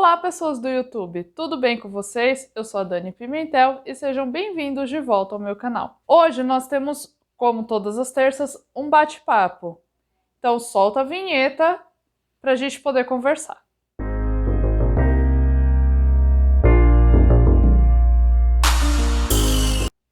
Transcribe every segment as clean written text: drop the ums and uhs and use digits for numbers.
Olá, pessoas do YouTube, tudo bem com vocês? Eu sou a Dani Pimentel e sejam bem-vindos de volta ao meu canal. Hoje nós temos, como todas as terças, um bate-papo. Então solta a vinheta para a gente poder conversar.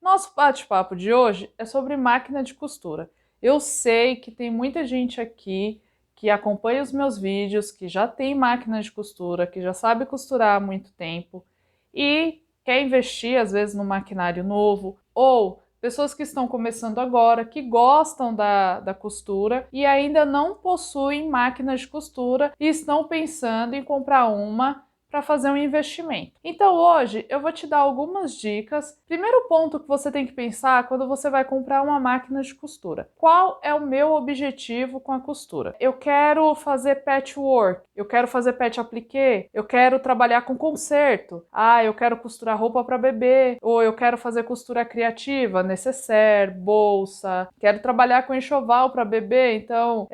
Nosso bate-papo de hoje é sobre máquina de costura. Eu sei que tem muita gente aqui que acompanha os meus vídeos, que já tem máquina de costura, que já sabe costurar há muito tempo e quer investir, às vezes, no maquinário novo, ou pessoas que estão começando agora, que gostam da costura e ainda não possuem máquina de costura e estão pensando em comprar uma para fazer um investimento. Então hoje eu vou te dar algumas dicas. Primeiro ponto que você tem que pensar quando você vai comprar uma máquina de costura. Qual é o meu objetivo com a costura? Eu quero fazer patchwork, eu quero fazer patch appliqué, eu quero trabalhar com conserto, eu quero costurar roupa para bebê, ou eu quero fazer costura criativa, necessaire, bolsa, quero trabalhar com enxoval para bebê, então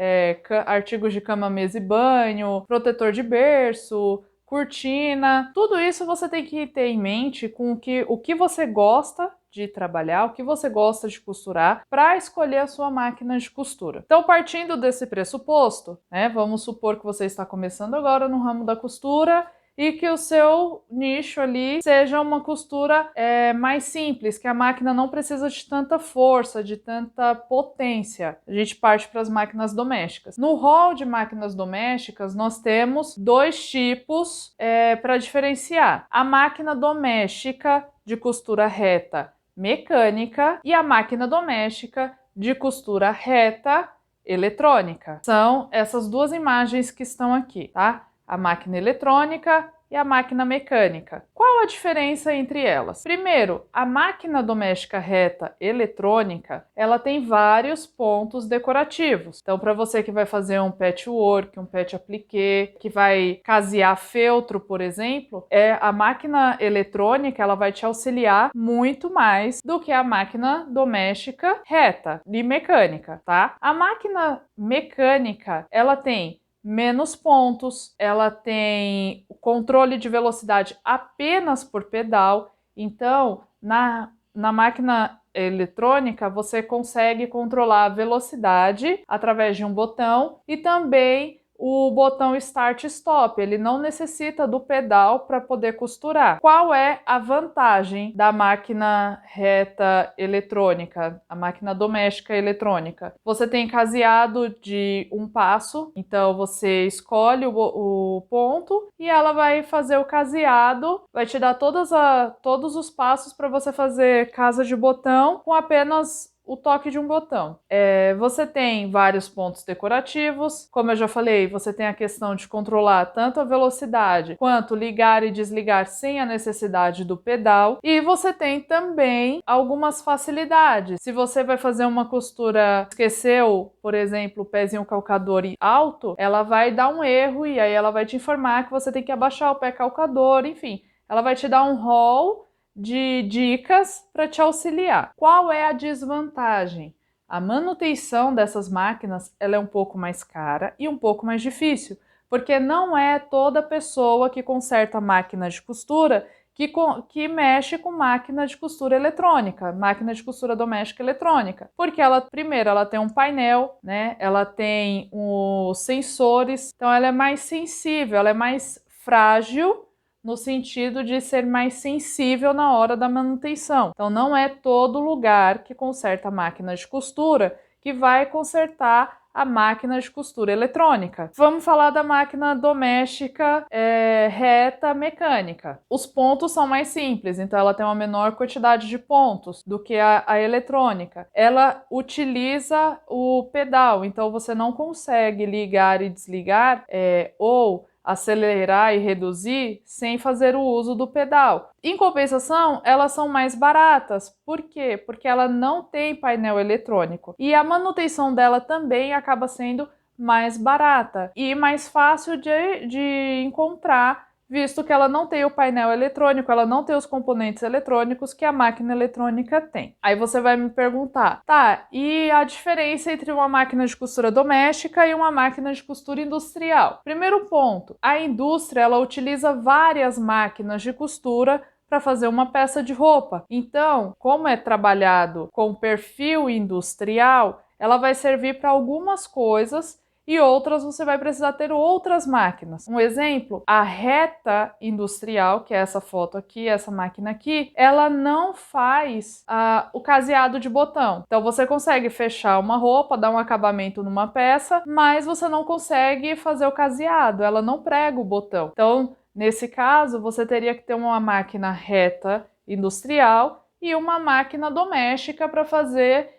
artigos de cama, mesa e banho, protetor de berço, cortina, tudo isso você tem que ter em mente com o que você gosta de trabalhar, o que você gosta de costurar, para escolher a sua máquina de costura. Então, partindo desse pressuposto, vamos supor que você está começando agora no ramo da costura e que o seu nicho ali seja uma costura mais simples, que a máquina não precisa de tanta força, de tanta potência. A gente parte para as máquinas domésticas. No rol de máquinas domésticas, nós temos dois tipos para diferenciar. A máquina doméstica de costura reta mecânica e a máquina doméstica de costura reta eletrônica. São essas duas imagens que estão aqui, tá? A máquina eletrônica e a máquina mecânica. Qual a diferença entre elas? Primeiro, a máquina doméstica reta eletrônica, ela tem vários pontos decorativos. Então, para você que vai fazer um patchwork, um patch appliqué, que vai casear feltro, por exemplo, a máquina eletrônica, ela vai te auxiliar muito mais do que a máquina doméstica reta e mecânica, tá? A máquina mecânica, ela tem menos pontos, ela tem o controle de velocidade apenas por pedal, então na máquina eletrônica você consegue controlar a velocidade através de um botão e também o botão Start Stop, ele não necessita do pedal para poder costurar. Qual é a vantagem da máquina reta eletrônica, a máquina doméstica eletrônica? Você tem caseado de um passo, então você escolhe o ponto e ela vai fazer o caseado, vai te dar todos os passos para você fazer casa de botão com apenas o toque de um botão. Você tem vários pontos decorativos, como eu já falei, você tem a questão de controlar tanto a velocidade quanto ligar e desligar sem a necessidade do pedal, e você tem também algumas facilidades. Se você vai fazer uma costura, esqueceu, por exemplo, o pezinho calcador alto, ela vai dar um erro e aí ela vai te informar que você tem que abaixar o pé calcador, enfim, ela vai te dar um rol de dicas para te auxiliar. Qual é a desvantagem? A manutenção dessas máquinas ela é um pouco mais cara e um pouco mais difícil, porque não é toda pessoa que conserta máquina de costura que mexe com máquina de costura eletrônica, máquina de costura doméstica eletrônica, porque primeiro, ela tem um painel, ela tem os sensores, então ela é mais sensível, ela é mais frágil, no sentido de ser mais sensível na hora da manutenção. Então não é todo lugar que conserta a máquina de costura que vai consertar a máquina de costura eletrônica. Vamos falar da máquina doméstica reta mecânica. Os pontos são mais simples, então ela tem uma menor quantidade de pontos do que a eletrônica. Ela utiliza o pedal, então você não consegue ligar e desligar ou acelerar e reduzir sem fazer o uso do pedal. Em compensação, elas são mais baratas. Por quê? Porque ela não tem painel eletrônico. E a manutenção dela também acaba sendo mais barata e mais fácil de encontrar visto que ela não tem o painel eletrônico, ela não tem os componentes eletrônicos que a máquina eletrônica tem. Aí você vai me perguntar, tá, e a diferença entre uma máquina de costura doméstica e uma máquina de costura industrial? Primeiro ponto, a indústria ela utiliza várias máquinas de costura para fazer uma peça de roupa. Então, como é trabalhado com perfil industrial, ela vai servir para algumas coisas e outras você vai precisar ter outras máquinas. Um exemplo, a reta industrial, que é essa foto aqui, essa máquina aqui, ela não faz o caseado de botão. Então você consegue fechar uma roupa, dar um acabamento numa peça, mas você não consegue fazer o caseado, ela não prega o botão. Então, nesse caso, você teria que ter uma máquina reta industrial e uma máquina doméstica para fazer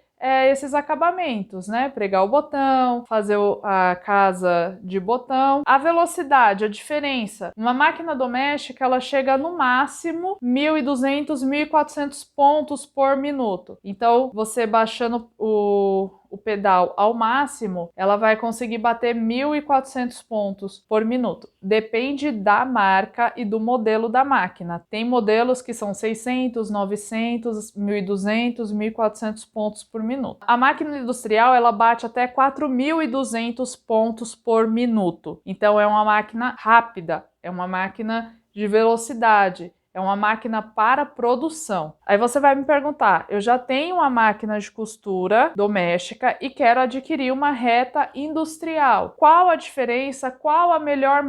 esses acabamentos, né? Pregar o botão, fazer a casa de botão. A velocidade, a diferença. Uma máquina doméstica, ela chega no máximo 1.200, 1.400 pontos por minuto. Então, você baixando o pedal ao máximo, ela vai conseguir bater 1.400 pontos por minuto. Depende da marca e do modelo da máquina. Tem modelos que são 600, 900, 1.200, 1.400 pontos por minuto. A máquina industrial, ela bate até 4.200 pontos por minuto. Então é uma máquina rápida, é uma máquina de velocidade. É uma máquina para produção. Aí você vai me perguntar, eu já tenho uma máquina de costura doméstica e quero adquirir uma reta industrial. Qual a diferença? Qual a melhor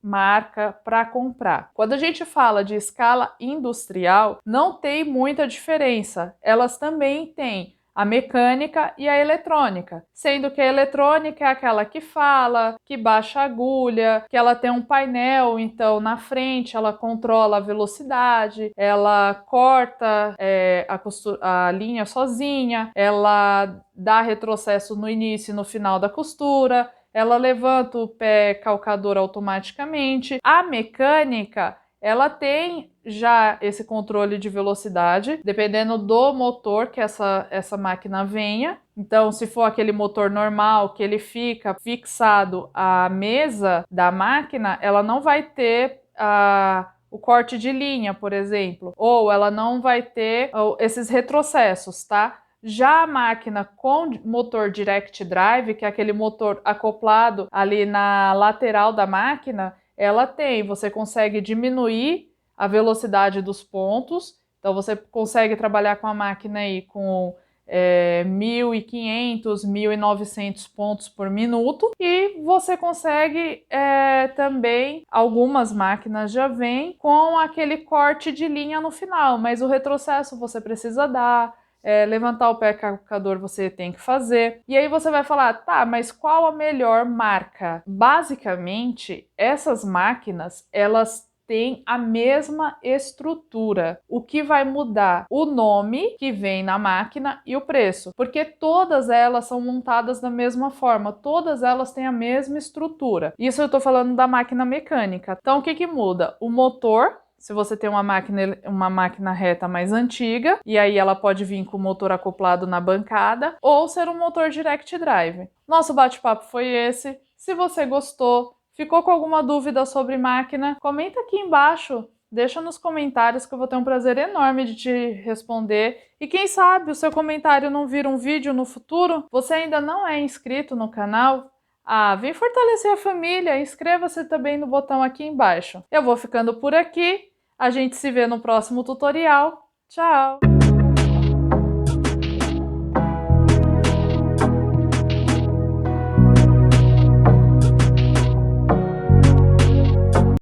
marca para comprar? Quando a gente fala de escala industrial, não tem muita diferença. Elas também têm a mecânica e a eletrônica, sendo que a eletrônica é aquela que fala, que baixa a agulha, que ela tem um painel, então na frente ela controla a velocidade, ela corta a linha sozinha, ela dá retrocesso no início e no final da costura, ela levanta o pé calcador automaticamente. A mecânica, ela tem já esse controle de velocidade, dependendo do motor que essa máquina venha. Então, se for aquele motor normal que ele fica fixado à mesa da máquina, ela não vai ter o corte de linha, por exemplo, ou ela não vai ter esses retrocessos, tá? Já a máquina com motor direct drive, que é aquele motor acoplado ali na lateral da máquina, você consegue diminuir a velocidade dos pontos, então você consegue trabalhar com a máquina aí com 1.500, 1.900 pontos por minuto, e você consegue também, algumas máquinas já vêm com aquele corte de linha no final, mas o retrocesso você precisa dar, levantar o pé calcador você tem que fazer. E aí você vai falar, tá, mas qual a melhor marca? Basicamente, essas máquinas, elas têm a mesma estrutura. O que vai mudar? O nome que vem na máquina e o preço, porque todas elas são montadas da mesma forma, todas elas têm a mesma estrutura. Isso eu tô falando da máquina mecânica. Então, o que que muda? O motor. Se você tem uma máquina reta mais antiga, e aí ela pode vir com o motor acoplado na bancada, ou ser um motor direct drive. Nosso bate-papo foi esse. Se você gostou, ficou com alguma dúvida sobre máquina, comenta aqui embaixo. Deixa nos comentários que eu vou ter um prazer enorme de te responder. E quem sabe o seu comentário não vira um vídeo no futuro? Você ainda não é inscrito no canal? Vem fortalecer a família, inscreva-se também no botão aqui embaixo. Eu vou ficando por aqui, a gente se vê no próximo tutorial. Tchau!